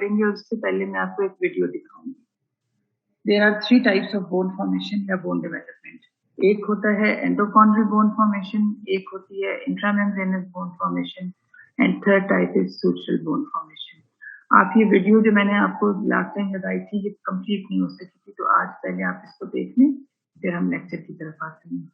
करेंगे उससे पहले मैं आपको एक वीडियो दिखाऊंगी। There are three types of bone formation या bone development. एक होता है endochondral bone formation, एक होती है intramembranous bone formation, and third type is sutural bone formation. आप ये वीडियो जो मैंने आपको लास्ट टाइम बताई थी ये कंप्लीट नहीं हो सकी थी, तो आज पहले आप इसको देख लें, फिर हम लेक्चर की तरफ आते हैं।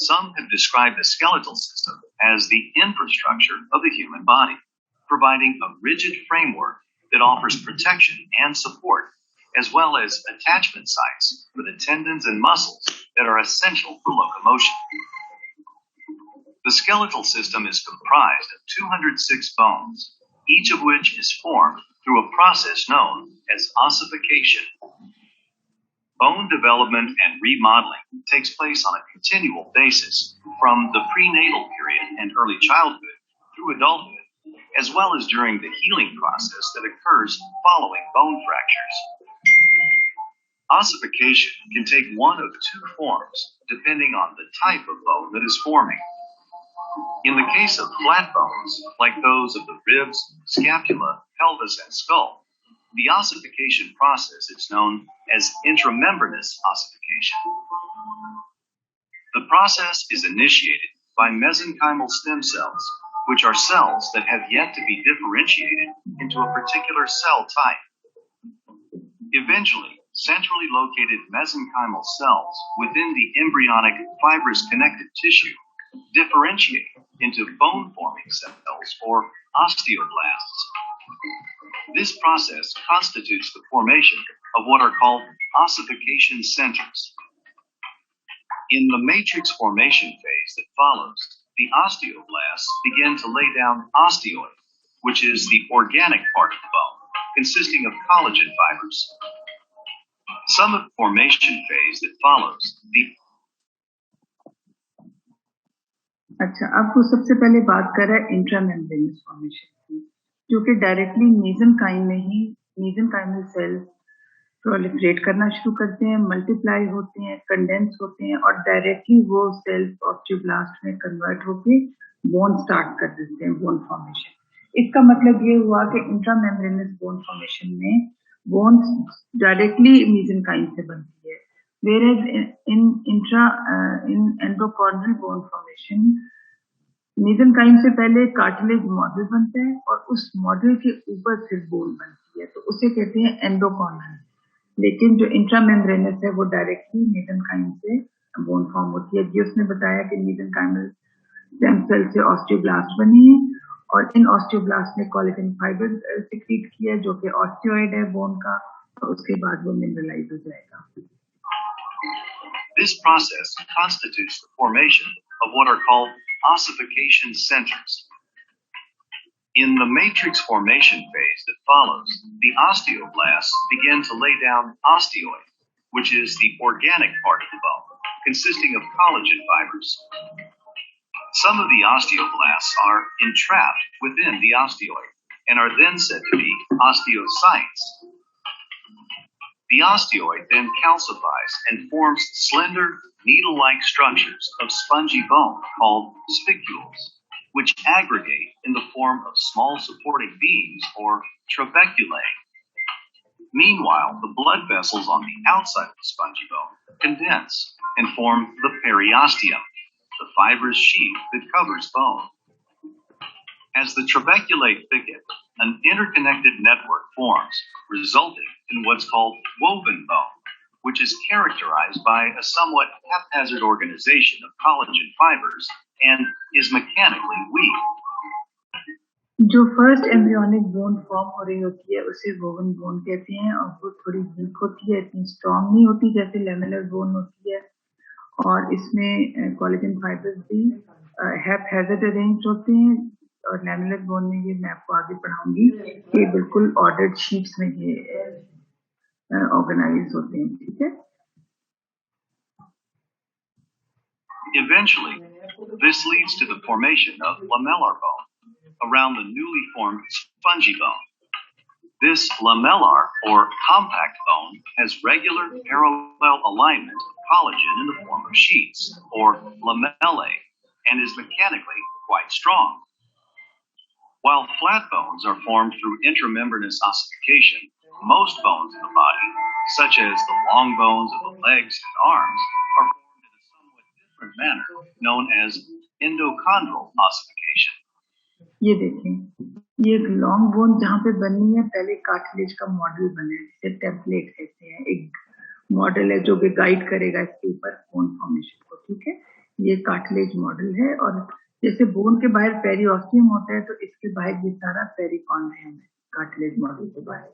Some have described the skeletal system as the infrastructure of the human body, providing a rigid framework that offers protection and support, as well as attachment sites for the tendons and muscles that are essential for locomotion. The skeletal system is comprised of 206 bones, each of which is formed through a process known as ossification. Bone development and remodeling takes place on a continual basis from the prenatal period and early childhood through adulthood, as well as during the healing process that occurs following bone fractures. Ossification can take one of two forms, depending on the type of bone that is forming. In the case of flat bones, like those of the ribs, scapula, pelvis, and skull, the ossification process is known as intramembranous ossification. The process is initiated by mesenchymal stem cells, which are cells that have yet to be differentiated into a particular cell type. Eventually, centrally located mesenchymal cells within the embryonic fibrous connective tissue differentiate into bone-forming cells or osteoblasts. This process constitutes the formation of what are called ossification centers. In the matrix formation phase that follows, the osteoblasts begin to lay down osteoid, which is the organic part of the bone, consisting of collagen fibers. Some of the formation phase that follows, अच्छा, अब वो सबसे पहले बात कर रहा है इंट्रामेम्ब्रेनस formation की, जो कि डायरेक्टली मेसेनकाइम में ही मेसेनकाइमल सेल्स प्रोलिफरेट करना शुरू करते हैं, मल्टीप्लाई होते हैं, कंडेंस होते हैं और डायरेक्टली वो सेल्स ऑस्टियोब्लास्ट में कन्वर्ट होके बोन स्टार्ट कर देते हैं, बोन फॉर्मेशन। इसका मतलब ये हुआ कि इंट्रामेम्ब्रेनस बोन फॉर्मेशन में बोन डायरेक्टली मेसेनकाइम से बनती है, whereas in endochondral bone formation mesenchyme से पहले कार्टिलेज मॉडल बनता है और उस मॉडल के ऊपर फिर बोन बनती है, तो उसे कहते हैं एंडोकॉन्ड्रल। लेकिन जो इंट्रामेम्ब्रेनस है वो डायरेक्टली मेसेनकाइम से बोन फॉर्म होती है। जी उसने बताया कि मेसेनकाइमल स्टेम सेल से ऑस्टियोब्लास्ट बनी है और इन ऑस्टियोब्लास्ट ने कोलेजन फाइबर सिक्रीट किया है जो कि ऑस्टियोइड है बोन का, और उसके बाद वो मिनरलाइज हो जाएगा। This process constitutes the formation of what are called ossification centers. In the matrix formation phase that follows, the osteoblasts begin to lay down osteoid, which is the organic part of the bone, consisting of collagen fibers. Some of the osteoblasts are entrapped within the osteoid and are then said to be osteocytes. The osteoid then calcifies and forms slender, needle-like structures of spongy bone called spicules, which aggregate in the form of small supporting beams or trabeculae. Meanwhile, the blood vessels on the outside of the spongy bone condense and form the periosteum, the fibrous sheath that covers bone. As the trabeculae thicken, an interconnected network forms, resulting in what's called woven bone, which is characterized by a somewhat haphazard organization of collagen fibers and is mechanically weak. जो first embryonic bone form हो रही होती है उसे woven bone कहते हैं और वो थोड़ी वीक होती है, इतनी स्ट्रांग नहीं होती जैसे लेमिनर बोन होती है, और इसमें कोलेजन फाइबर्स भी हैप्पैज़र्ड अरेंज होते हैं, और लेमिनर बोन में ये मैं आपको आगे पढ़ाऊंगी कि बिल्कुल ऑर्डर्ड शीट्स में ये ऑर्गेनाइज होते हैं, ठीक है। Eventually, this leads to the formation of lamellar bone around the newly formed spongy bone. This lamellar or compact bone has regular parallel alignment of collagen in the form of sheets or lamellae and is mechanically quite strong. While flat bones are formed through intramembranous ossification, most bones in the body, such as the long bones of the legs and arms, are formed in a somewhat different manner, known as endochondral ossification. ये देखें, ये एक long bone जहाँ पे बनी है, पहले cartilage का मॉडल बना है, जिसे टेम्पलेट कहते हैं। एक मॉडल है जो कि गाइड करेगा इसके ऊपर बोन फॉर्मेशन को, ठीक है। ये कार्टिलेज मॉडल है, और जैसे बोन के बाहर पेरिओस्टियम होता है, तो इसके बाहर ये सारा पेरिकॉन्ड्रियम है, कार्टिलेज मॉडल के बाहर।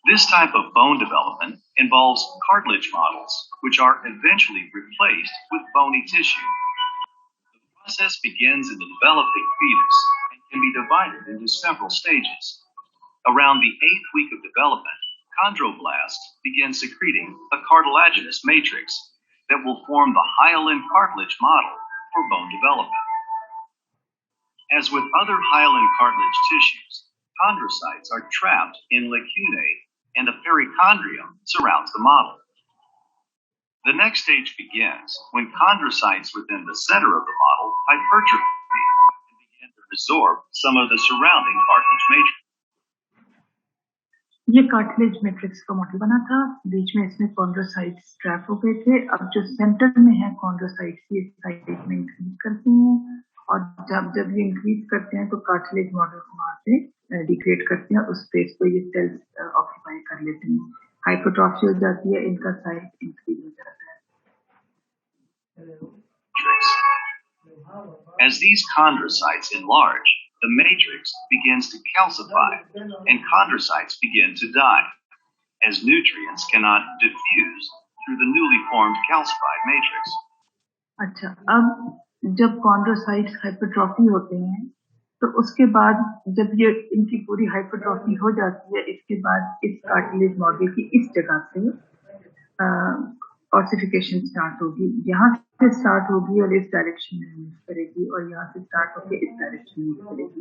This type of bone development involves cartilage models, which are eventually replaced with bony tissue. The process begins in the developing fetus and can be divided into several stages. Around the 8th week of development, chondroblasts begin secreting a cartilaginous matrix that will form the hyaline cartilage model for bone development. As with other hyaline cartilage tissues, chondrocytes are trapped in lacunae, and a perichondrium surrounds the model. The next stage begins when chondrocytes within the center of the model hypertrophy and begin to resorb some of the surrounding cartilage matrix. ये cartilage matrix का model बना था, बीच में इसमें chondrocytes trap हो गए थे। अब जो सेंटर में है कॉन्ड्रोसाइट्स, ये साइड में इंक्रीज करते हैं, और जब ये इंक्रीज करते हैं तो कार्टिलेज मॉडल को वहां से डिग्रेड करते हैं, उस स्पेस को ये सेल्स ऑक्यूपाई कर लेते हैं, हाइपरट्रॉफी हो जाती है, इनका साइज इंक्रीज हो जाता है। As these chondrocytes enlarge, the matrix begins to calcify, and chondrocytes begin to die, as nutrients cannot diffuse through the newly formed calcified matrix. अच्छा, अब जब कॉन्ड्रोसाइट्स हाइपरट्रॉफी होते हैं, तो उसके बाद जब ये इनकी पूरी हाइपरट्रॉफी हो जाती है, इसके बाद इस कार्टिलेज मॉडल की इस जगह से ऑसिफिकेशन स्टार्ट होगी, यहाँ से स्टार्ट होगी और इस डायरेक्शन में मूव करेगी, और यहाँ से स्टार्ट होकर इस डायरेक्शन में मूव करेगी।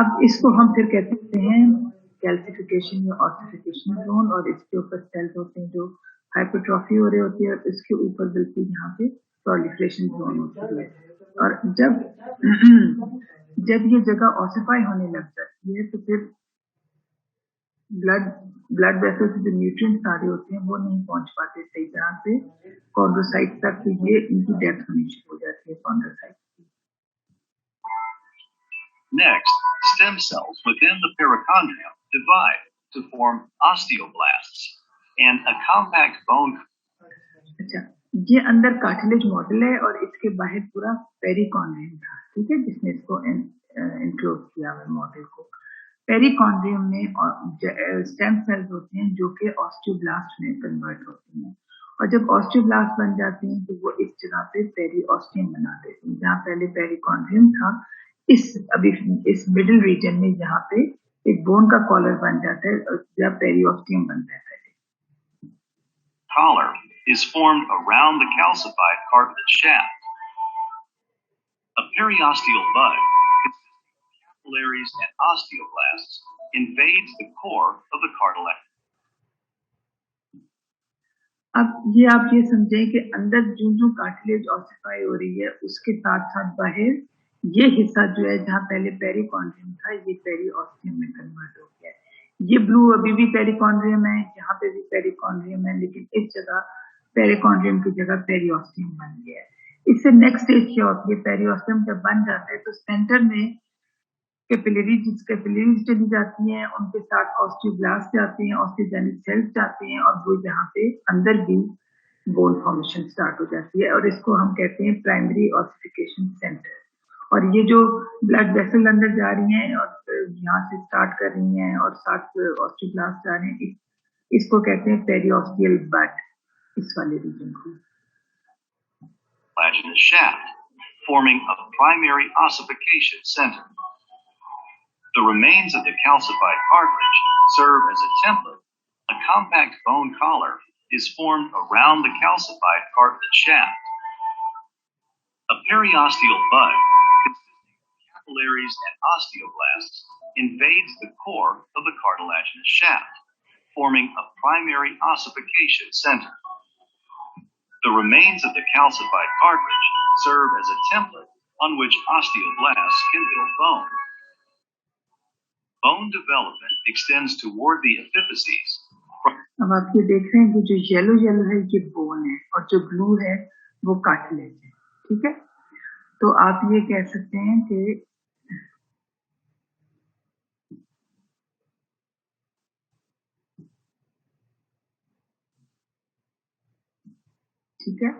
अब इसको हम फिर कहते हैं कैल्सिफिकेशन या ऑसिफिकेशन जोन, और इसके ऊपर सेल्स होते हैं जो हाइपरट्रॉफी हो रही होती है, इसके ऊपर बिल्कुल यहाँ पे प्रोलिफरेशन जोन होती है। और जब ये जगह ऑसिफाई होने लग जाती है, तो फिर ब्लड वेसल से जो न्यूट्रिएंट्स आ रहे होते हैं वो नहीं पहुंच पाते सही तरह से कॉन्ड्रोसाइट तक, तो ये इनकी डेथ होनी शुरू हो जाती है कॉन्ड्रोसाइट की। Next, stem cells within the perichondrium divide to form osteoblasts and a compact bone. अच्छा, ये अंदर कार्टिलेज मॉडल है और इसके बाहर पूरा पेरिकॉन्ड्रियम था, ठीक है, जिसने इसको इनक्लोज किया है मॉडल को। पेरिकॉन्ड्रियम में स्टेम सेल्स होते हैं जो कि ऑस्टियोब्लास्ट में कन्वर्ट होते हैं, और जब ऑस्टियोब्लास्ट बन जाते हैं तो वो इस जगह पे पेरिओस्टियम बना देते हैं, जहाँ पहले पेरिकॉन्ड्रियम था। इस मिडिल रीजन में जहाँ पे एक बोन का कॉलर बन जाता है, जहाँ पेरिओस्टियम बनता है। Collar is formed around the calcified cartilage shaft. A periosteal bud capillaries and osteoblasts invades the core of the cartilage. अब ये आप ये समझें कि अंदर जो कार्टिलेज ऑसिफाई हो रही है, उसके साथ साथ बाहर ये हिस्सा जो है जहाँ पहले पेरिकॉन्ड्रियम था, ये पेरिओस्टियम में कन्वर्ट हो गया है। ये ब्लू अभी भी पेरिकॉन्ड्रियम है, यहाँ पे भी पेरिकॉन्ड्रियम है, लेकिन इस जगह पेरिकॉन्ड्रियम की जगह पेरिओस्टियम बन गया है। इससे नेक्स्ट स्टेज क्या होती है, पेरिओस्टियम जब बन जाता है तो सेंटर में कैपिलरीज चली जाती हैं, उनके साथ ऑस्टियोब्लास्ट जाते हैं, ऑस्टियोजेनिक सेल्स जाते हैं, और वो यहाँ पे अंदर भी बोन फॉर्मेशन स्टार्ट हो जाती है, और इसको हम कहते हैं प्राइमरी ऑसिफिकेशन सेंटर। और ये जो ब्लड वेसल अंदर जा रही हैं और यहाँ से स्टार्ट कर रही हैं और साथ ऑस्टियोब्लास्ट जा रहे हैं, इसको कहते हैं पेरिओस्टियल बड, इस वाले रीजन को। Shaft, forming a primary ossification center. The remains of the calcified cartilage serve as a template. A compact bone collar is formed around the calcified cartilage shaft. A periosteal bud consisting of capillaries and osteoblasts invades the core of the cartilaginous shaft, forming a primary ossification center. The remains of the calcified cartilage serve as a template on which osteoblasts can build bone. Bone development extends toward the epiphyses. अब आप ये देख रहे हैं कि जो yellow yellow है ये बोन है और जो ब्लू है वो कार्टिलेज है, ठीक है। तो आप ये कह सकते हैं कि ठीक है,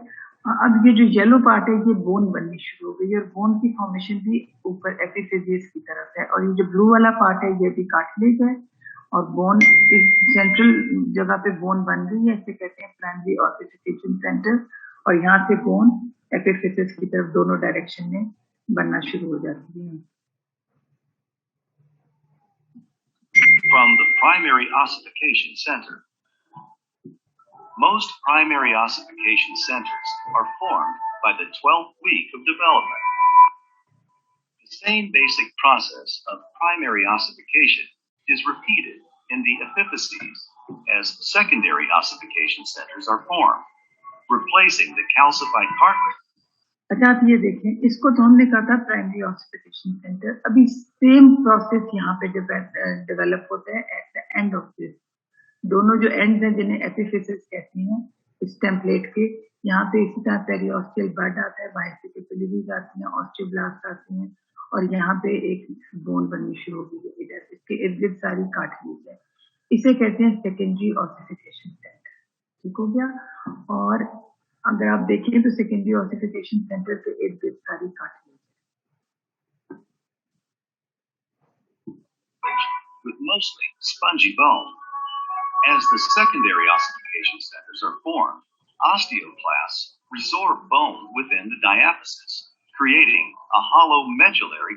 अब ये जो येलो पार्ट है ये बोन बननी शुरू हो गई और बोन की फॉर्मेशन भी ऊपर एपिफिजियस की तरफ है, और ये जो ब्लू वाला पार्ट है ये भी कार्टिलेज है और बोन इस सेंट्रल जगह पे बोन बन रही है, इसे कहते हैं प्राइमरी ऑसिफिकेशन सेंटर, और यहाँ से बोन एपिफिजियस की तरफ दोनों डायरेक्शन में बनना शुरू हो जाती है। From the primary ossification center. Most primary ossification centers are formed by the 12th week of development. The same basic process of primary ossification is repeated in the epiphyses as secondary ossification centers are formed, replacing the calcified cartilage. अच्छा, आप ये देखें, इसको तो हमने कहा था primary ossification centre, अभी सेम प्रोसेस यहाँ पे डेवलप होता है at the end of this. दोनों जो एंड्स हैं जिन्हें एपिफिसिस कहते हैं इस टेम्पलेट के, यहाँ पे इसी तरह पेरियोस्टियल बड आता है, बाहर से कैपिलरीज आती हैं, ऑस्टियोब्लास्ट आती हैं, और यहाँ पे एक बोन बननी शुरू होगी इधर, इसके इर्द गिर्द सारी कार्टिलेज है, इसे कहते हैं सेकेंडरी ऑसिफिकेशन सेंटर। ठीक हो गया। और अगर आप देखें तो सेकेंडरी ऑसिफिकेशन सेंटर के इर्द गिर्द सारी कार्टिलेज है, with mostly spongy bone. As the secondary ossification centers are formed, osteoclasts resorb bone within the diaphysis, creating a hollow medullary.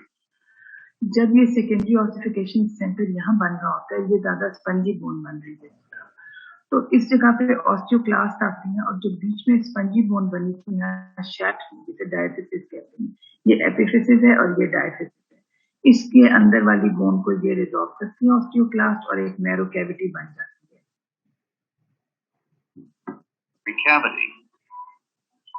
जब ये सेकेंडरी ऑसिफिकेशन सेंटर यहाँ बन रहा होता है, ये ज्यादा स्पंजी बोन बन रही है, तो इस जगह पे ऑस्टियोक्लास्ट आती हैं और जो बीच में स्पंजी बोन बनी थी यहाँ शैफ्ट, जिसे डायफिसिस कहते हैं, ये एपिफिसिस है और ये डायफिसिस है, इसके अंदर वाली बोन को ये रिजॉर्व करती है ऑस्टियोक्लास्ट और एक नैरो कैविटी बन जाती है। Cavity.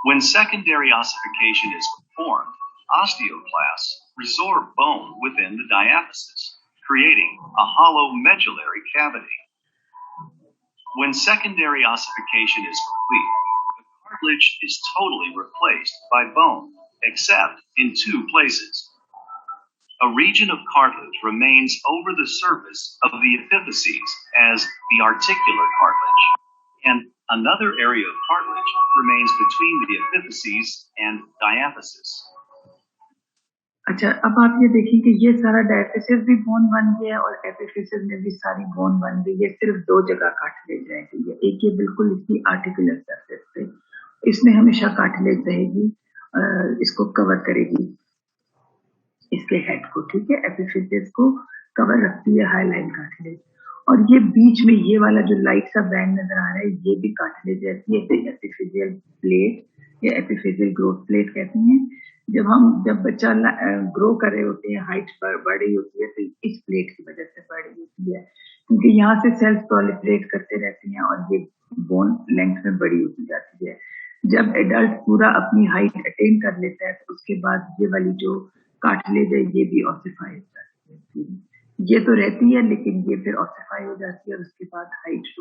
When secondary ossification is performed, osteoclasts resorb bone within the diaphysis, creating a hollow medullary cavity. When secondary ossification is complete, the cartilage is totally replaced by bone, except in two places. A region of cartilage remains over the surface of the epiphyses as the articular cartilage, and another area of cartilage remains between the epiphyses and diaphysis. अच्छा, अब आप ये देखिए कि ये सारा diaphysis भी bone बन गया और एपिफिसिस में भी सारी बोन बन गई, ये सिर्फ दो जगह कार्टिलेज रहेगी, एक ये बिल्कुल इसकी आर्टिकुलर सरफेस पे, इसमें हमेशा कार्टिलेज रहेगी, इसको कवर करेगी, इसके हेड को, ठीक है, एपिफिसिस को कवर रखती है हाईलाइन कार्टिलेज, और ये बीच में ये वाला जो लाइट सा बैंड नजर आ रहा है ये भी कार्टिलेज रहती है, एपिफिजियल प्लेट या एपिफिजियल ग्रोथ प्लेट कहते हैं। जब बच्चा ग्रो कर रहे होते हैं, हाइट पर बढ़ रही होती है, तो इस प्लेट की वजह से बढ़ रही होती है, क्योंकि यहाँ से सेल्स प्रोलिफरेट करते रहते हैं और ये बोन लेंथ में बड़ी होती जाती है। जब एडल्ट पूरा अपनी हाइट अटेन कर लेता है तो उसके बाद ये वाली जो कार्टिलेज है ये भी ऑसिफाई हो जाती है, ये तो रहती है लेकिन ये फिर ऑसिफाई हो जाती है और उसके बाद हाइट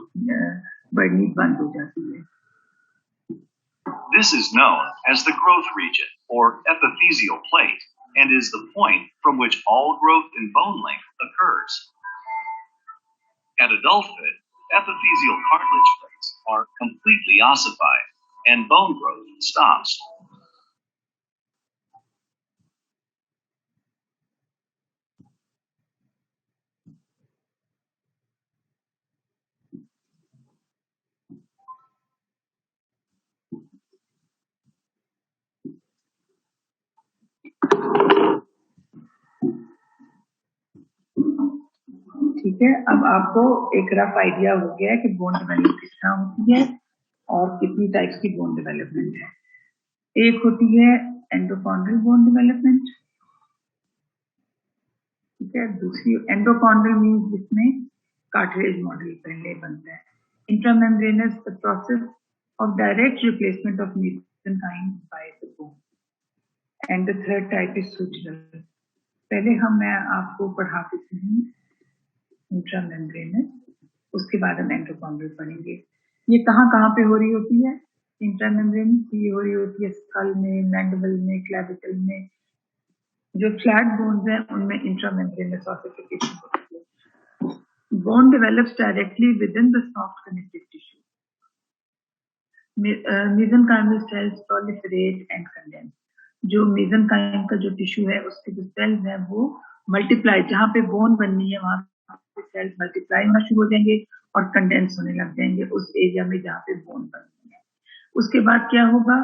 बढ़नी बंद हो जाती है। This is known as the growth region or epiphyseal plate and is the point from which all growth in bone length occurs. At adulthood, epiphyseal cartilage plates are completely ossified and bone growth stops. ठीक है, अब आपको एक rough idea हो गया है कि bone development किस तरह होती है और कितनी टाइप्स की बोन डेवलपमेंट है। एक होती है एंडोकॉन्ड्रल बोन डेवलपमेंट, ठीक है। दूसरी एंडोकॉन्ड्रल मीन्स जिसमें कार्टिलेज मॉडल पहले बनता है। Intramembranous the process of direct replacement of mesenchyme by the bone. And the third type is sutural. पहले मैं आपको पढ़ा देती हूँ इंट्रामेम्ब्रेनस, उसके बाद हम एंडोकॉन्ड्रल पढ़ेंगे। ये कहाँ पे हो रही होती है इंट्रामेम्ब्रेनस? ये हो रही होती है स्कल में, मैंडिबल में, क्लेविकल में। जो फ्लैट बोन्स हैं उनमें इंट्रामेम्ब्रेनस ऑसिफिकेशन होती है। Bone develops directly with in the soft connective tissue. Mesenchymal sales proliferate and condense. जो मेसेंकाइम का जो टिश्यू है उसके जो सेल्स हैं वो मल्टीप्लाई, जहाँ पे बोन बननी है वहां पे सेल्स मल्टीप्लाई होना शुरू हो जाएंगे और कंडेंस होने लग जाएंगे उस एरिया में जहाँ पे बोन बननी है। उसके बाद क्या होगा?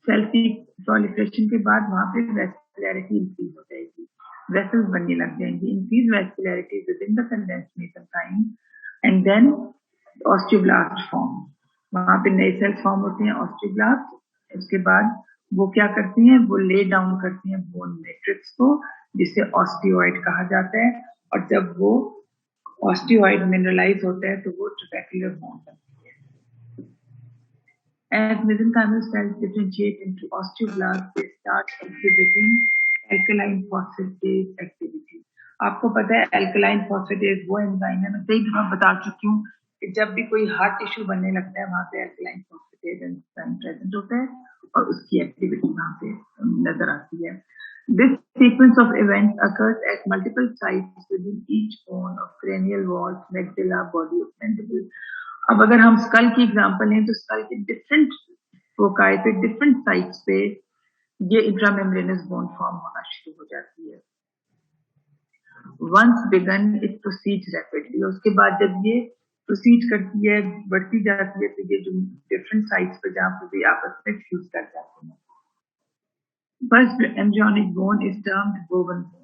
सेल की प्रोलिफरेशन के बाद वहां पे वेस्कुलैरिटी इंक्रीज हो जाएगी, वेसल्स बनने लग जाएंगी। Increase vascularity within the condensed mesenchyme and then osteoblast form. वहां पे नए सेल्स फॉर्म होते हैं ऑस्टियोब्लास्ट। उसके बाद वो क्या करती हैं? वो ले डाउन करती हैं बोन मैट्रिक्स को, जिसे ऑस्टियोइड कहा जाता है। और जब वो ऑस्टियोइड मिनरलाइज होता है तो वो ट्रेबेकुलर बोन बनती है। As mesenchymal cells differentiate into osteoblasts, they start exhibiting alkaline phosphatase activity. आपको पता है alkaline phosphatase वो एंजाइम है, मैं कई दफा बता चुकी हूँ कि जब भी कोई हार्ट टिश्यू बनने लगता है वहां पे alkaline phosphatase एंजाइम प्रेजेंट होता है और उसकी एक्टिविटी वहां पे नजर आती है। This sequence of events occurs at multiple sites within each bone of cranial walls, maxilla, body of mandible. अब अगर हम स्कल की एग्जांपल लें तो स्कल के डिफरेंट फोकाई पे, डिफरेंट साइट्स पे ये इंट्रामेम्ब्रेनस बोन फॉर्म होना शुरू हो जाती है। Once begun it proceeds rapidly. उसके बाद जब ये प्रोसीड करती है, बढ़ती जाती है, तो ये जो डिफरेंट साइट्स पे जहाँ पे भी आपस में फ्यूज कर जाते हैं। First embryonic bone is termed बोवन bone.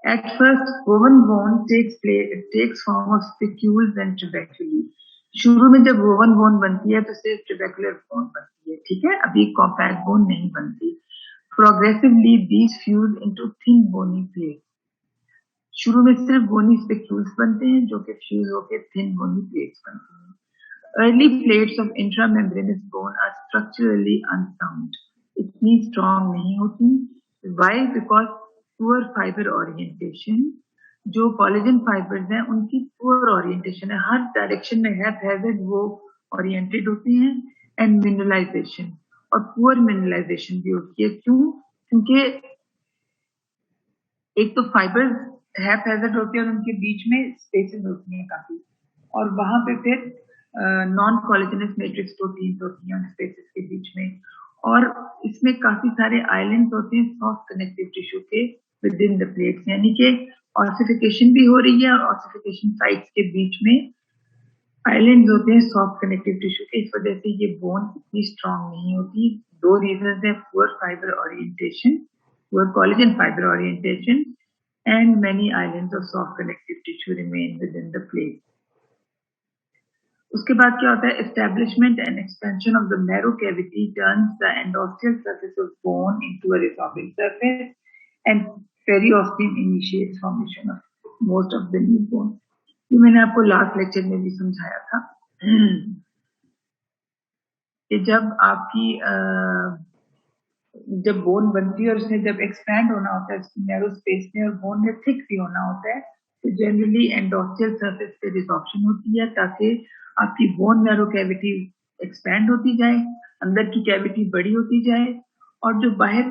At first, boven bone takes form of spicules and tuberculi. शुरू में जब बोवन बोन बनती है तो सिर्फ ट्यूबेकुलर बोन बनती है, ठीक है, अभी कॉम्पैक्ट बोन नहीं बनती। Progressively these fuse into thin bony plates. शुरू में सिर्फ बोनी स्पिक्यूल्स बनते हैं जो कि फ्यूज होकर थिन बोनी प्लेट्स बनती हैं। Early plates of intramembranous bone are structurally unsound, इतनी स्ट्रॉन्ग नहीं होती। Why? Because poor fibre orientation. जो कोलेजन फाइबर्स हैं उनकी पुअर ओरिएंटेशन है, हर डायरेक्शन में हैज़र्ड वो ओरिएंटेड होते हैं। एंड मिनरलाइजेशन, और पुअर मिनरलाइजेशन भी होती है। क्यों? क्योंकि एक तो फाइबर्स हैज़र्ड होते हैं और उनके बीच में स्पेसेस होती हैं काफी, और वहां पे फिर नॉन कोलेजनस मैट्रिक्स प्रोटीन्स होती हैं उन स्पेसेस के बीच में। और इसमें काफी सारे आइलैंड्स होते हैं सॉफ्ट कनेक्टिव टिश्यू के विद इन द प्लेट्स, यानी कि ऑसिफिकेशन भी हो रही है और ऑसिफिकेशन साइट्स के बीच में आइलैंड्स होते हैं सॉफ्ट कनेक्टिव टिश्यू के। इस वजह से ये बोन इतनी स्ट्रॉन्ग नहीं होती। दो रीजंस है, poor fibre orientation, poor collagen fibre orientation, and many islands of soft connective tissue remain within the plate. उसके बाद क्या होता है? Establishment and expansion of the narrow cavity turns the endosteal surface of bone into a resorbing surface, and periosteum initiates formation of most of the new bone. ये मैंने आपको last lecture में भी समझाया था कि जब बोन बनती है और उसने जब एक्सपैंड होना होता है नैरो स्पेस में और बोन में थिक भी होना होता है, तो जनरली एंडोस्टियल सरफेस पे रिसॉर्प्शन होती है ताकि आपकी बोन नैरो कैविटी एक्सपैंड होती जाए, अंदर की कैविटी बड़ी होती जाए, और जो बाहर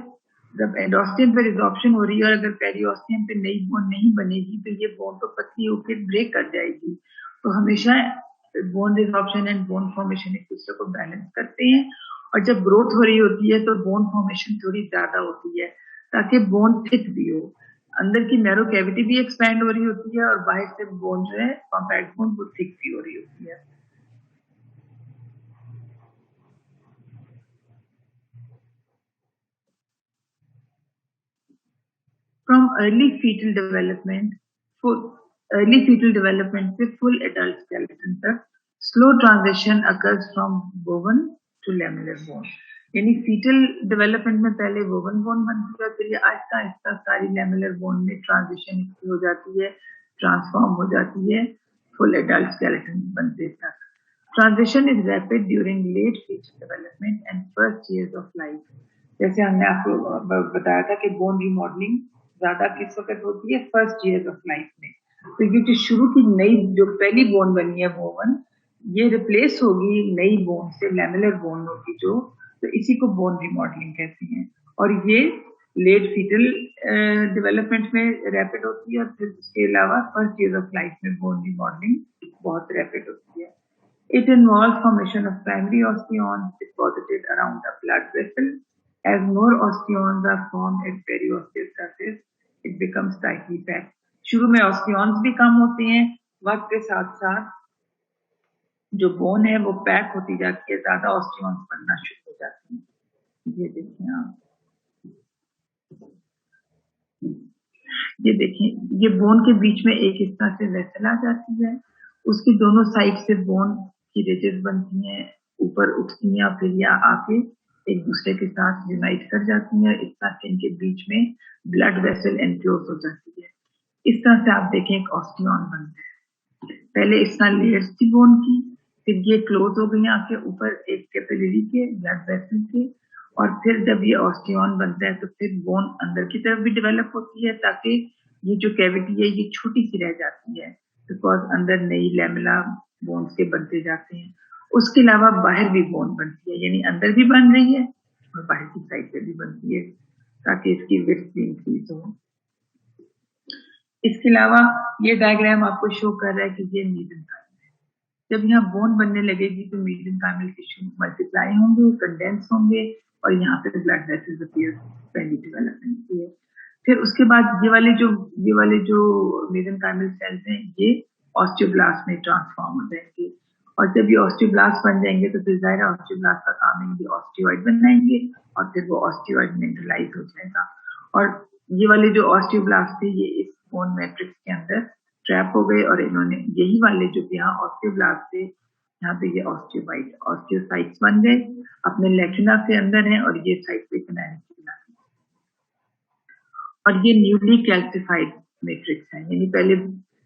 जब एंडोस्टियम पे रिसॉर्प्शन हो रही है और अगर पेरियोस्टियम पे नई बोन नहीं बनेगी तो ये बोन तो पतली होकर ब्रेक कर जाएगी। तो हमेशा bone resorption and bone formation एक दूसरे को बैलेंस करते हैं, और जब ग्रोथ हो रही होती है तो बोन फॉर्मेशन थोड़ी ज्यादा होती है ताकि बोन थिक भी हो। अंदर की नैरो कैविटी भी एक्सपैंड हो रही होती है और बाहर से बोन जो है कॉम्पैक्ट बोन वो थिक भी हो रही होती है। From early fetal development से full adult skeleton तक slow transition occurs from boven to lamellar bone. यानी फीटल डेवलपमेंट में पहले वोवन बोन बनती है, फिर ये आहिस्ता आहिस्ता सारी लैमेलर बोन में ट्रांजिशन हो जाती है, ट्रांसफॉर्म हो जाती है फुल एडल्ट स्केलेटन बनते तक. Transition is rapid during late fetal development and first years of life. जैसे हमने आपको बताया था कि बोन रिमॉडलिंग ज्यादा किस वक्त होती है, फर्स्ट ईयर्स ऑफ लाइफ में. तो ये जो शुरू की नई जो पहली बोन बनी है वोवन, ये रिप्लेस होगी नई बोन से, लैमेलर बोन होगी जो, तो इसी को बोन रिमॉडलिंग कहते हैं. और ये लेट फीटल डेवलपमेंट में रैपिड होती है, और फिर उसके अलावा फर्स्ट ईयर ऑफ लाइफ में बोन रिमॉडलिंग बहुत रैपिड होती है. It involves formation of primary osteons deposited around the blood vessel. As more osteons are formed at periosseous surface, it becomes tightly packed. शुरू में osteons भी कम होते हैं, वक्त के साथ साथ जो बोन है वो पैक होती जाती है, ज्यादा ऑस्टियॉन्स बनना शुरू हो जाती हैं. ये देखिए आप, ये देखिए, ये बोन के बीच में एक इस तरह से वेसल आ जाती है, उसकी दोनों साइड से बोन की रिजेस बनती हैं, ऊपर उठती हैं, फिर यह आके एक दूसरे के साथ यूनाइट कर जाती हैं. इस तरह से इनके बीच में ब्लड वेसल एनक्लोज हो जाती है. इस तरह से आप देखें एक ऑस्टियॉन बनता है. पहले इस तरह लेयर्स थी बोन की, फिर ये क्लोज हो गई आके ऊपर एक कैपिलरी के, ब्लड वेसल के, और फिर जब ये ऑस्टियॉन बनता है तो फिर बोन अंदर की तरफ भी डेवलप होती है, ताकि ये जो कैविटी है ये छोटी सी रह जाती है, बिकॉज अंदर नई लैमेला बोन्स के बनते जाते हैं. उसके अलावा बाहर भी बोन बनती है, यानी अंदर भी बन रही है और बाहर की साइड पे भी बनती है, ताकि इसकी विड्थ भी इंक्रीज हो. इसके अलावा ये डायग्राम आपको शो कर रहा है कि ये मीसेंकाइमल है. जब यहाँ बोन बनने लगेगी तो मीसेंकाइमल टिश्यू मल्टीप्लाई होंगे, कंडेंस होंगे, और यहाँ पे ब्लड वेसल्स अपीयर पहली डेवलपमेंट की है. फिर उसके बाद ये वाले जो मीसेंकाइमल सेल्स हैं ये ऑस्टियोब्लास्ट में ट्रांसफॉर्म हो जाएंगे, और जब ये ऑस्टियोब्लास्ट बन जाएंगे तो फिर जाहिर है ऑस्टियोब्लास्ट का काम है ये ऑस्टियोइड बनाएंगे, और फिर वो ऑस्टियोइड मिनरलाइज हो जाएगा. और ये वाले जो ऑस्टियोब्लास्ट थे ये इस बोन मैट्रिक्स के अंदर ट्रैप हो गए, और इन्होंने यही वाले जो यहाँ ऑस्टियोब्लास्ट थे, यहाँ पे ये ऑस्टियोसाइट्स बन गए, अपने लेक्टिना के अंदर है, और ये साइट पे कनेक्ट. और ये न्यूली कैल्सिफाइड मैट्रिक्स है, यानी पहले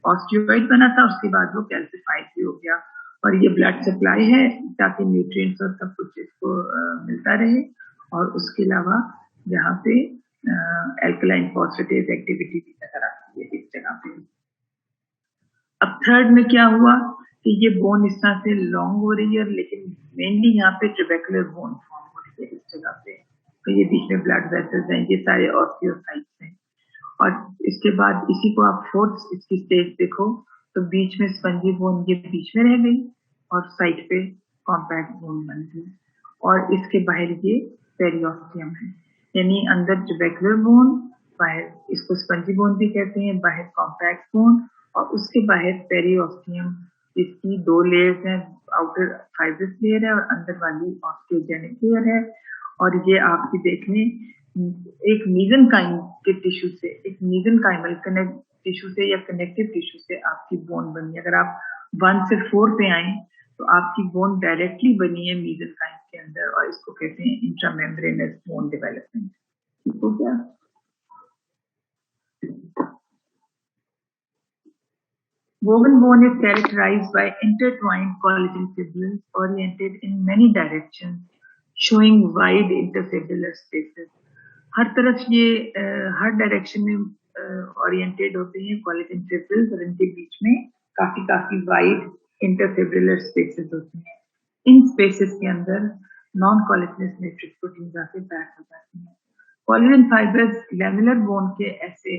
ऑस्टियोइड बना था, उसके बाद वो कैल्सिफाइड भी हो गया. और ये ब्लड सप्लाई है ताकि न्यूट्रिएंट्स और सब कुछ इसको मिलता रहे. और उसके अलावा यहाँ पे एल्कलाइन फॉस्फेटेज एक्टिविटी भी नजर आती है इस जगह पे. अब थर्ड में क्या हुआ कि ये बोन इस तरह से लॉन्ग हो रही है, लेकिन मेनली यहाँ पे ट्रेबेकुलर बोन फॉर्म हो रही है इस जगह पे. तो ये बीच में ब्लड वेसल्स हैं, ये सारे ऑस्टियोसाइट्स हैं. और इसके बाद इसी को आप फोर्थ इसकी स्टेज देखो तो बीच में स्पंजी बोन ये बीच में रह गई, और साइड पे कॉम्पैक्ट बोन बन गई, और इसके बाहर ये पेरियोस्टियम है, यानी अंदर ट्रेबेकुलर बोन, बाहर इसको स्पंजी बोन भी कहते हैं, बाहर कॉम्पैक्ट बोन, और उसके बाहर पेरियोस्टियम, जिसकी दो लेयर्स हैं, आउटर फाइब्रस लेयर है और अंदर वाली ऑस्टियोजेनिक लेयर है. और ये आपकी देखने एक मीसेंकाइम के टिश्यू से, एक मीसेंकाइमल कनेक्ट टिश्यू से या कनेक्टिव टिश्यू से आपकी बोन बनी. अगर आप 1 से 4 पे आए तो आपकी बोन डायरेक्टली बनी है मीसेंकाइम के अंदर, और इसको कहते हैं इंट्रामेम्ब्रेनस बोन डेवलपमेंट. ठीक हो गया. Woven bone is characterized by intertwined collagen fibrils oriented in many directions, showing wide interfibular spaces. हर तरफ ये हर डायरेक्शन में ओरिएंटेड होते हैं कोलेजन फिब्रिल्स, और इनके बीच में काफी वाइड इंटरफिब्रिलर स्पेसेस होते हैं. इन स्पेसेस के अंदर नॉन कोलेजनस मैट्रिक्स प्रोटीन आके पैक हो जाती हैं. कोलेजन फाइबर्स लैमेलर बोन के ऐसे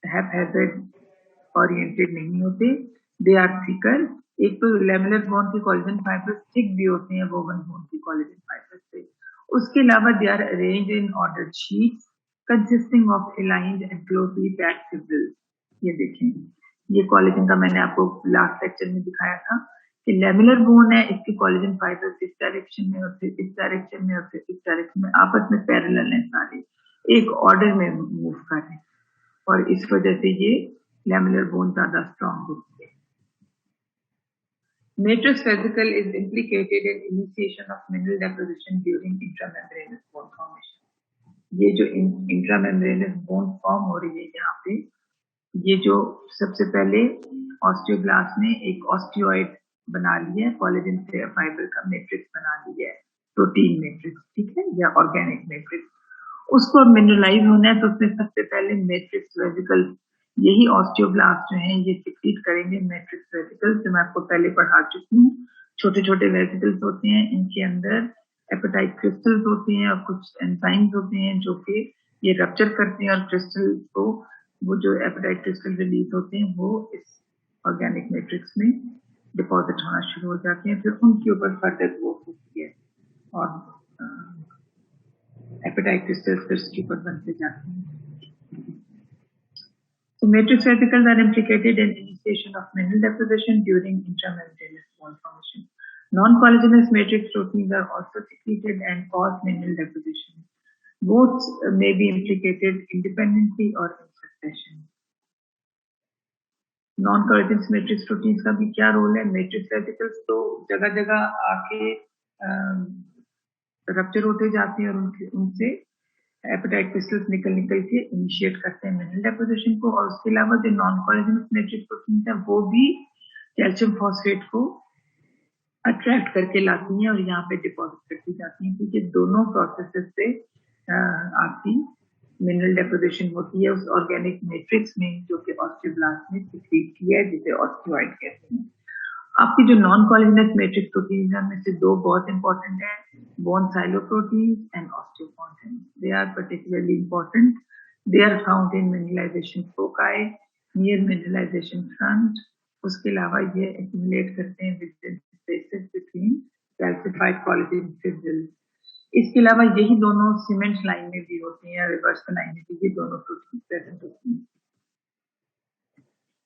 हैप्पैजार्ड ओरिएंटेड नहीं होते, दे आर थिकर. एक तो लैमेलर बोन के कोलेजन फाइबर्स थिक भी होते हैं वोवन बोन की कोलेजन फाइबर्स से. उसके अलावा they are arranged in ordered sheets consisting of aligned and closely packed fibrils. ये देखें, ये कोलेजन का मैंने आपको लास्ट लेक्चर में दिखाया था कि लैमेलर बोन है, इसके कोलेजन फाइबर्स इस डायरेक्शन में और फिर इस डायरेक्शन में और फिर इस डायरेक्शन में आपस में पैरेलल हैं, सारे एक ऑर्डर में मूव कर रहे हैं, और इस वजह से ये लैमेलर बोन ज्यादा स्ट्रॉन्ग होती है. Matrix vesicle is implicated in initiation of mineral deposition during intramembranous bone formation. ये जो इंट्रामेम्ब्रेनस बोन फॉर्म हो रही है यहाँ पे, ये जो सबसे पहले ऑस्टियोब्लास्ट ने एक ऑस्टियोइड बना लिया है, कोलेजन फाइबर का मैट्रिक्स बना लिया है, प्रोटीन मैट्रिक्स, ठीक है, या ऑर्गेनिक मैट्रिक्स। उसको अब मिनरलाइज होना है तो उसमें सबसे पहले मैट्रिक्स वेसिकल, यही ऑस्टियोब्लास्ट जो है ये सिक्रीट करेंगे मैट्रिक्स वेसिकल, जो मैं आपको पहले पढ़ा चुकी हूँ। छोटे छोटे वेसिकल्स होते हैं, इनके अंदर एपेटाइट क्रिस्टल्स होते हैं और कुछ एंजाइम्स होते हैं जो कि ये रप्चर करते हैं और क्रिस्टल को, वो जो एपेटाइट क्रिस्टल रिलीज होते हैं वो इस ऑर्गेनिक मैट्रिक्स में डिपॉजिट होना शुरू हो जाते हैं, फिर उनके ऊपर फर्दर ग्रोथ होती है और एपेटाइट क्रिस्टल्स फिर उसके ऊपर बनते जाते हैं। So matrix vesicles are implicated in initiation of mineral deposition during intramembranous bone formation. Non-collagenous matrix proteins are also secreted and cause mineral deposition. Both may be implicated independently or in succession. Non-collagenous matrix proteins का भी क्या role है? Matrix vesicles तो जगह जगह आके rupture होते जाते हैं और उनसे एपेटाइट क्रिस्टल्स निकल के इनिशिएट करते हैं मिनरल डेपोजिशन को, और उसके अलावा जो नॉन कोलेजनस मैट्रिक्स प्रोटीन है वो भी कैल्शियम फॉस्फेट को अट्रैक्ट करके लाती हैं और यहाँ पे डिपॉजिट करती जाती हैं, क्योंकि दोनों प्रोसेसेस से आपकी मिनरल डेपोजिशन होती है उस ऑर्गेनिक मैट्रिक्स में जो कि ऑस्टियोब्लास्ट ने सिक्रीट किया है, जिसे ऑस्टियोइड कहते हैं। आपकी जो नॉन कोलेजनस मैट्रिक्स प्रोटीन है उनमें से दो बहुत इंपॉर्टेंट है, bone sialoprotein and osteopontin. They are particularly important. They are found in mineralisation foci near mineralisation front. उसके अलावा ये एक्यूमुलेट करते हैं with spaces between calcified collagen fibrils. इसके अलावा यही दोनों सीमेंट लाइन में भी होती हैं, रिवर्स लाइन में भी ये दोनों प्रोटीन प्रेजेंट होती हैं।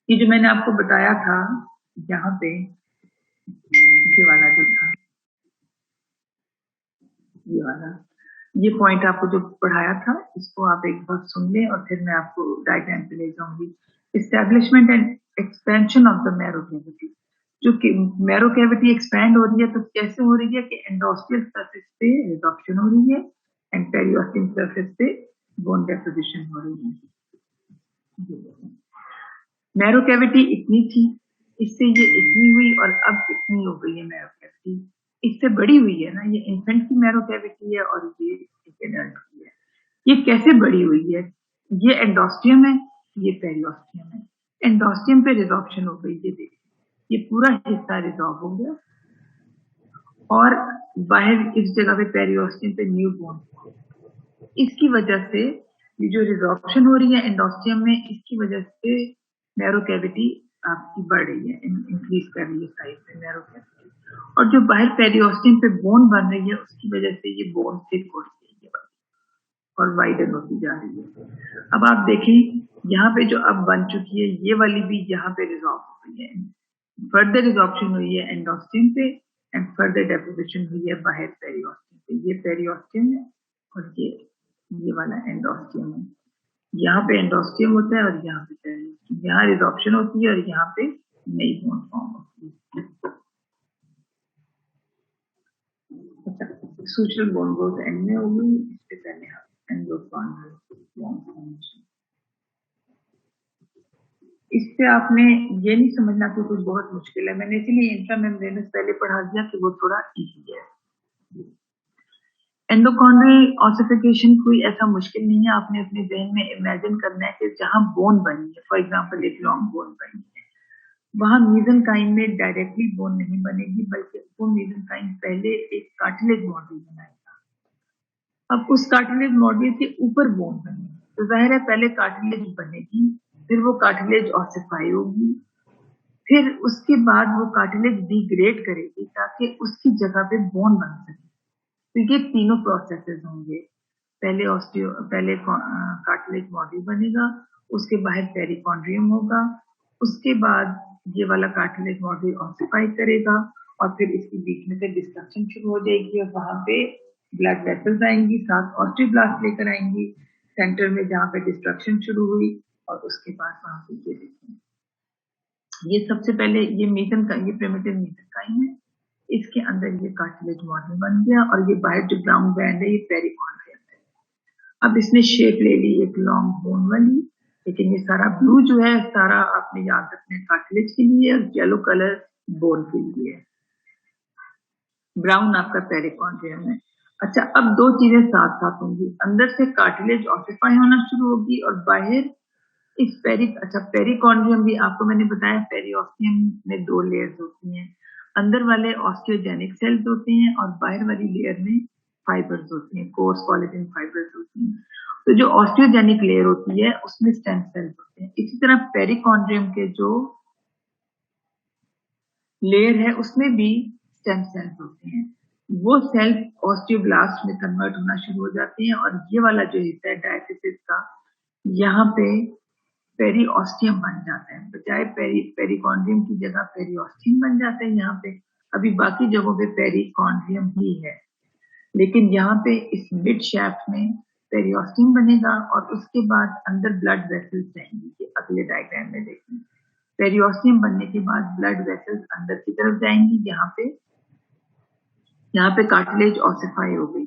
ये जो मैंने आपको बताया था यहाँ पे, ये वाला जो था, ये वाला, ये पॉइंट आपको जो पढ़ाया था इसको आप एक बार सुन लें और फिर मैं आपको डायग्राम पे ले जाऊंगी। Establishment and expansion of the marrow cavity. जो मैरो कैविटी एक्सपैंड हो रही है तो कैसे हो रही है कि एंडोस्टियल सरफेस पे रिडक्शन हो रही है एंड पेरिओस्टियल सरफेस पे बोन डेपोजिशन हो रही है। मैरो कैविटी इतनी थी, इससे ये इतनी हुई और अब इतनी हो गई है मैरो कैविटी, इससे बड़ी हुई है ना, ये इन्फेंट की मैरो कैविटी है और ये एडल्ट की है। ये कैसे बड़ी हुई है? ये एंडोस्टियम है, ये पेरिओस्टियम है। एंडोस्टियम पे रिजॉर्प्शन हो गई, ये देखिए ये पूरा हिस्सा रिजॉर्व हो गया और बाहर इस जगह पे पेरिओस्टियम पे न्यू बोन। इसकी वजह से ये जो रिजॉर्प्शन हो रही है एंडोस्टियम में, इसकी वजह से मैरो कैविटी आपकी बढ़ रही है, इंक्रीज कर रही है साइज में मैरो कैविटी, और जो बाहर पेरिओस्टियम पे बोन बन रही है उसकी वजह से ये बोन थिक हो रही है और वाइडन होती जा रही है। अब आप देखें यहाँ पे जो अब बन चुकी है ये वाली भी यहाँ पे रिजॉल्व हो गई है, फर्दर रिजॉर्प्शन हुई है एंडोस्टियम पे एंड फर्दर डेपोजिशन हुई है बाहर पेरिओस्टियम पे। ये पेरिओस्टियम है और ये वाला एंडोस्टियम है। यहाँ पे एंडोस्टियम होता है और यहाँ पे पेरिओस्टियम, यहाँ रिजॉर्प्शन होती है और यहाँ पे नई बोन फॉर्म होती है। सूचल बोन ग्रोथ एंड में होगी, इससे पहले इससे आपने ये नहीं समझना कि कुछ बहुत मुश्किल है, मैंने इसलिए इंट्रामेम्ब्रेनस पहले पढ़ा दिया कि वो थोड़ा इजी है। एंडोकॉन्ड्रियल ऑसिफिकेशन कोई ऐसा मुश्किल नहीं है, आपने अपने ज़हन में इमेजिन करना है कि जहां बोन बनी है, फॉर एग्जांपल एक लॉन्ग बोन बनी है, वहां मेसेंकाइम में डायरेक्टली बोन नहीं बनेगी, बल्कि वो मेसेंकाइम पहले एक कार्टिलेज मॉडल बनाएगा। अब उस कार्टिलेज मॉडल के ऊपर बोन बनेगी तो जाहिर है पहले कार्टिलेज बनेगी, फिर वो कार्टिलेज ऑसिफाई होगी, फिर उसके बाद वो कार्टिलेज डिग्रेड करेगी ताकि उसकी जगह पे बोन बन सके। तो ये तीनों प्रोसेसेस होंगे, पहले कार्टिलेज मॉडल बनेगा, उसके बाहर पेरिकॉन्ड्रियम होगा, उसके बाद ये वाला कार्टिलेज मॉडल ऑसिफाई करेगा और फिर इसकी बीच में से डिस्ट्रक्शन शुरू हो जाएगी और वहां पे ब्लड वेसल्स आएंगी, साथ ऑस्टियोब्लास्ट लेकर आएंगी सेंटर में जहाँ पे डिस्ट्रक्शन शुरू हुई, और उसके बाद वहां पे ये देखें ये सबसे पहले ये प्रिमिटिव मेसेंकाइम है, इसके अंदर ये कार्टिलेज मॉडल बन गया और ये बाहर जो ब्राउन बैंड है ये पेरिकॉन्ड्रियम है। अब इसने शेप ले ली एक लॉन्ग बोन वाली, लेकिन ये सारा ब्लू जो है सारा आपने याद रखना है कार्टिलेज के लिए और येलो कलर बोन के लिए है, ब्राउन आपका पेरिकॉन्ड्रियम है। अच्छा, अब दो चीजें साथ साथ होंगी, अंदर से कार्टिलेज ऑसिफाई होना शुरू होगी और बाहर इस पेरिकॉन्ड्रियम भी आपको मैंने बताया पेरिओस्टियम में दो लेयर्स होती हैं, अंदर वाले ऑस्टियोजेनिक सेल्स होते हैं और बाहर वाली लेयर में फाइबर्स होती हैं, कोर्स कोलेजन फाइबर्स होती हैं। तो जो ऑस्टियोजेनिक लेयर होती है उसमें स्टेम सेल्स होते हैं। इसी तरह पेरिकॉन्ड्रियम के जो लेयर है उसमें भी स्टेम सेल्स होते हैं, वो सेल्स ऑस्टियोब्लास्ट में कन्वर्ट होना शुरू हो जाते हैं और ये वाला जो हिस्सा है डायफिसिस का, यहाँ पे पेरिओस्टियम बन जाता है, बजाय पेरिकॉन्ड्रियम की जगह पेरिओस्टियम बन जाता है यहाँ पे। अभी बाकी जगहों पे पेरिकॉन्ड्रियम ही है, लेकिन यहाँ पे इस मिड शैफ्ट में पेरिओस्टियम बनेगा और उसके बाद अंदर ब्लड वेसल्स जाएंगी, ये अगले डायग्राम में देखेंगे। पेरिओस्टियम बनने के बाद ब्लड वेसल्स अंदर की तरफ जाएंगी, यहाँ पे कार्टिलेज ऑसिफाई हो गई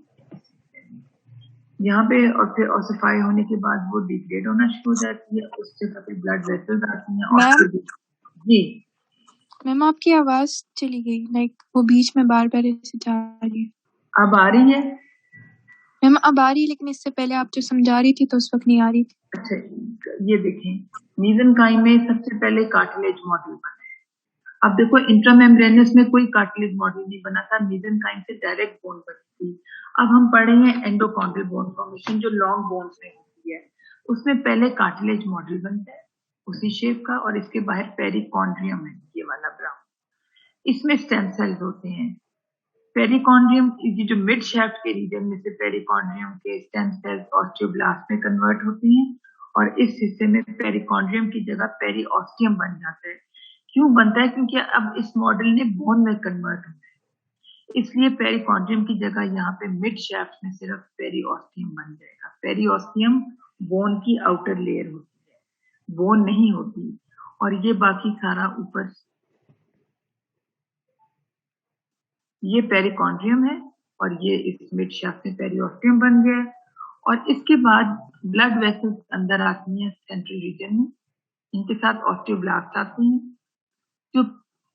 यहाँ पे, और फिर ऑसिफाई होने के बाद वो डिग्रेड होना शुरू हो जाती है, उस जगह पे ब्लड वेसल्स आती हैं और जी मैम आपकी आवाज चली गई, लाइक वो बीच में बार बार ऐसे जा रही है। अब आ रही है मैम? अब आ रही है, लेकिन इससे पहले आप जो समझा रही थी तो उस वक्त नहीं आ रही थी। अच्छा, ये देखें, मेसेंकाइम में सबसे पहले कार्टिलेज मॉडल बना है। अब देखो इंट्रामेम्ब्रेनस में कोई कार्टिलेज मॉडल नहीं बना था, मेसेंकाइम से डायरेक्ट बोन बनी थी। अब हम पढ़े हैं एंडोकॉन्ड्रियल बोन फॉर्मेशन जो लॉन्ग बोन्स में होती है, उसमें पहले कार्टिलेज मॉडल बनता है उसी शेप का और इसके बाहर पेरिकॉन्ड्रियम है, ये वाला ब्राउन, इसमें स्टेम सेल्स होते हैं। पेरिकॉन्ड्रियम ये जो मिड शैफ्ट के रीजन में से पेरिकॉन्ड्रियम के स्टेम सेल्स ऑस्टियोब्लास्ट में कन्वर्ट होते हैं और इस हिस्से में पेरिकॉन्ड्रियम की जगह पेरिओस्टियम बन जाता है। क्यों बनता है? क्योंकि अब इस मॉडल ने बोन में कन्वर्ट होना है, इसलिए पेरिकॉन्ड्रियम की जगह यहाँ पे मिड शैफ्ट में सिर्फ पेरिओस्टियम बन जाएगा। पेरिओस्टियम बोन की आउटर लेयर होती है, बोन नहीं होती, और ये बाकी सारा ऊपर, ये पेरिकॉन्ड्रियम है और ये इस मिड शैफ्ट में पेरिओस्टियम बन गया है। और इसके बाद ब्लड वेसल्स अंदर आती हैं सेंट्रल रीजन में, इनके साथ ऑस्टियोब्लास्ट आते हैं। जो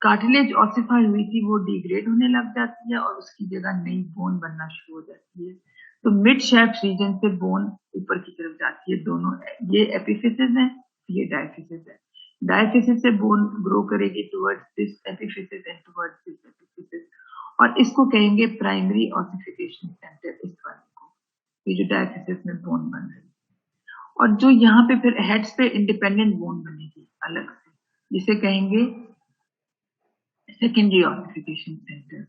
कार्टिलेज ऑसिफाई हुई थी वो डिग्रेड होने लग जाती है और उसकी जगह नई बोन बनना शुरू हो जाती है। तो मिड शैफ्ट रीजन से बोन ऊपर की तरफ जाती है, दोनों, ये एपिफिसिस है, ये डायफिसिस है। डायफिसिस से बोन ग्रो करेगी towards this epiphysis and towards this epiphysis, और इसको कहेंगे प्राइमरी ऑसिफिकेशन सेंटर, इस वाले को, ये जो डायफिसिस में बोन बन रही है। और जो यहाँ पे फिर हेड्स पे इंडिपेंडेंट बोन बनेगी अलग से, जिसे कहेंगे सेकेंडरी ऑसिफिकेशन सेंटर।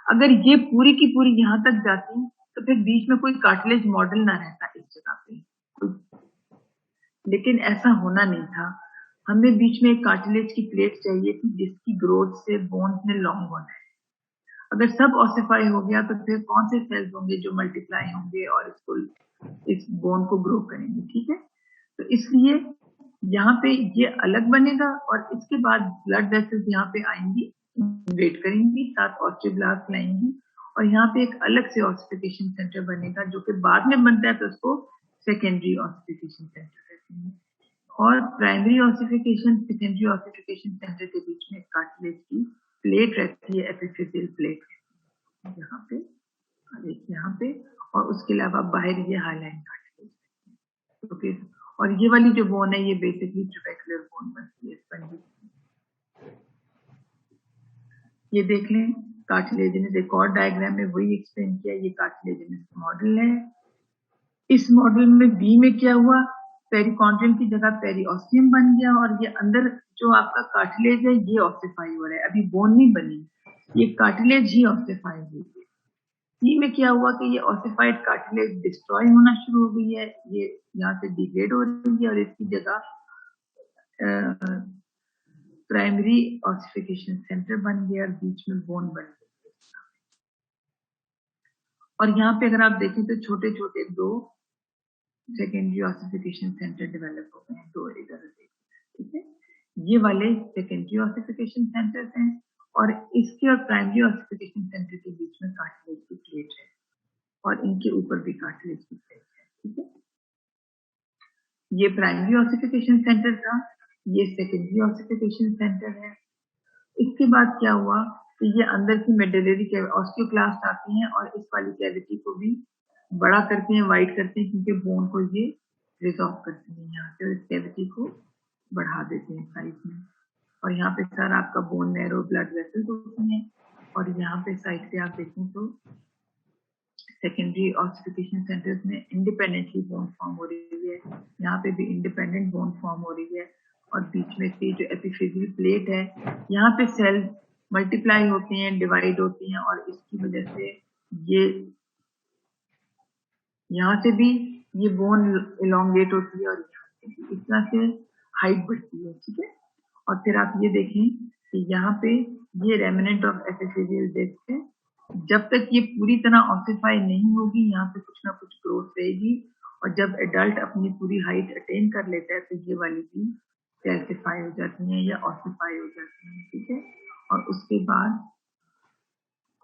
अगर ये पूरी की पूरी यहाँ तक जाती तो फिर बीच में कोई कार्टिलेज मॉडल ना रहता इस जगह पे, लेकिन ऐसा होना नहीं था। हमें बीच में एक कार्टिलेज की प्लेट चाहिए थी जिसकी ग्रोथ से बोन्स में लॉन्ग होना है। अगर सब ऑसिफाई हो गया तो फिर कौन से सेल्स होंगे जो मल्टीप्लाई होंगे और इसको, इस बोन को ग्रो करेंगे, ठीक है। तो इसलिए यहाँ पे ये अलग बनेगा और इसके बाद ब्लड वेसल्स यहाँ पे आएंगी, वेट करेंगी, साथ ऑस्टियोब्लास्ट लाएंगी और यहाँ पे एक अलग से ऑसिफिकेशन सेंटर बनेगा जो कि बाद में बनता है, तो उसको सेकेंडरी ऑसिफिकेशन सेंटर कहते हैं। और primary ossification secondary ossification centre के बीच में कार्टिलेज की प्लेट रहती है, एपिफिसियल प्लेट यहाँ पे और एक यहाँ पे, और उसके अलावा बाहर ये हाईलाइन कार्टिलेज। तो फिर, और ये वाली जो बोन है ये बेसिकली ट्रेबेकुलर बोन बनती है, स्पंजी। ये देख लें कार्टिलेजिनस, एक और डायग्राम में वही एक्सप्लेन किया, ये कार्टिलेजिनस मॉडल है। इस मॉडल में बी में क्या हुआ, पेरिकॉन्ड्रियम की जगह पेरिओस्टियम बन गया और ये अंदर जो आपका कार्टिलेज है ये ऑसिफाई हो रहा है, अभी बोन नहीं बनी, ये कार्टिलेज ही ऑसिफाई हुई है। सी में क्या हुआ कि ये ऑसिफाइड कार्टिलेज डिस्ट्रॉय होना शुरू हो गई है, ये यहाँ से डिग्रेड हो रही है और इसकी जगह प्राइमरी ऑसिफिकेशन सेंटर बन गया और बीच में बोन बन गई। और यहाँ पे अगर आप देखें तो छोटे छोटे दो सेकेंडरी ऑसिफिकेशन सेंटर डेवलप हो गए हैं, दो इधर, ठीक है। ये वाले सेकेंडरी ऑसिफिकेशन सेंटर्स हैं और इसके और प्राइमरी ऑसिफिकेशन सेंटर के बीच में कार्टिलेज की प्लेट है और इनके ऊपर भी कार्टिलेज की प्लेट है। ठीक है, ये प्राइमरी ऑसिफिकेशन सेंटर था, ये सेकेंडरी ऑसिफिकेशन सेंटर है। इसके बाद क्या हुआ कि ये अंदर की मेडुलरी ऑस्टियोक्लास्ट आती हैं और इस वाली कैविटी को भी बड़ा करते हैं, वाइड करते हैं, क्योंकि बोन को ये रिजॉल्व करते हैं यहाँ से, इस कैविटी को बढ़ा देते हैं साइज में। और यहाँ पे सर आपका बोन नैरो ब्लड वेसल्स होती हैं और यहाँ पे साइड पे आप देखें तो सेकेंडरी ऑसिफिकेशन सेंटर्स में इंडिपेंडेंटली बोन फॉर्म हो रही है, यहाँ पे भी इंडिपेंडेंट बोन फॉर्म हो रही है और बीच में से जो एपिफिजियल प्लेट है, यहाँ पे सेल्स मल्टीप्लाई होती हैं, डिवाइड होती हैं और इसकी वजह से ये यहाँ से भी ये बोन इलोंगेट होती है और यहाँ से भी इस तरह से हाइट बढ़ती है। ठीक है, और फिर आप ये देखें कि यहाँ पे ये रेमिनेंट ऑफ एपिफिजियल डिस्क है, जब तक ये पूरी तरह ऑसिफाई नहीं होगी यहाँ पे कुछ ना कुछ ग्रोथ रहेगी और जब एडल्ट अपनी पूरी हाइट अटेन कर लेता है तो ये वाली भी कैल्सिफाई हो जाती है या ऑसिफाई हो जाती है। ठीक है, और उसके बाद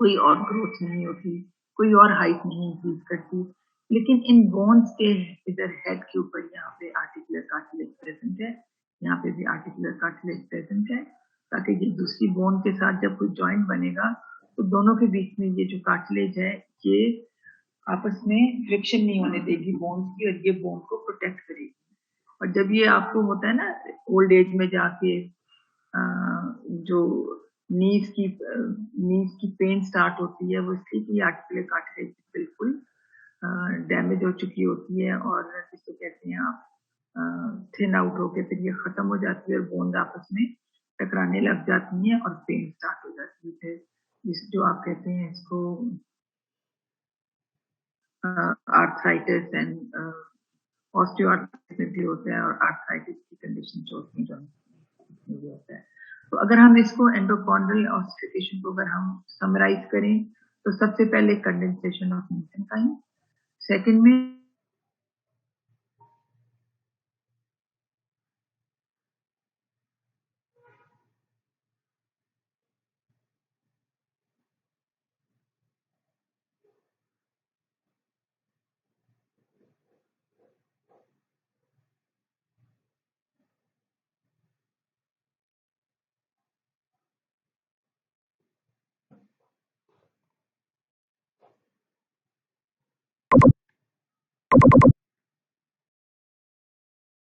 कोई और ग्रोथ नहीं होती, कोई और हाइट नहीं इंक्रीज करती, लेकिन इन बोन्स के इधर हेड के ऊपर यहाँ पे आर्टिकुलर कार्टिलेज प्रेजेंट है, यहाँ पे भी आर्टिकुलर कार्टिलेज प्रेजेंट है, ताकि ये दूसरी बोन के साथ जब कोई जॉइंट बनेगा तो दोनों के बीच में ये जो कार्टिलेज है ये आपस में फ्रिक्शन नहीं होने देगी बोन्स की और ये बोन को प्रोटेक्ट करेगी। और जब ये आपको होता है ना ओल्ड एज में जाके जो नीज की पेन स्टार्ट होती है, वो इसलिए कि आर्टिकुलर कार्टिलेज बिल्कुल डैमेज हो चुकी होती है और जिसको कहते हैं आप थिन आउट होके फिर ये खत्म हो जाती है और बोन्स आपस में टकराने लग जाती हैं और पेन स्टार्ट हो जाती है। फिर जो आप कहते हैं इसको आर्थराइटिस एंड ऑस्टियोआर्थराइटिस भी होता है और आर्थराइटिस की कंडीशन जो होती है जो होता है। तो अगर हम इसको एंडोकॉन्ड्रल ऑसिफिकेशन को अगर हम समराइज करें तो सबसे पहले कंडेंसेशन ऑफ मेसेंकाइम, सेकंड में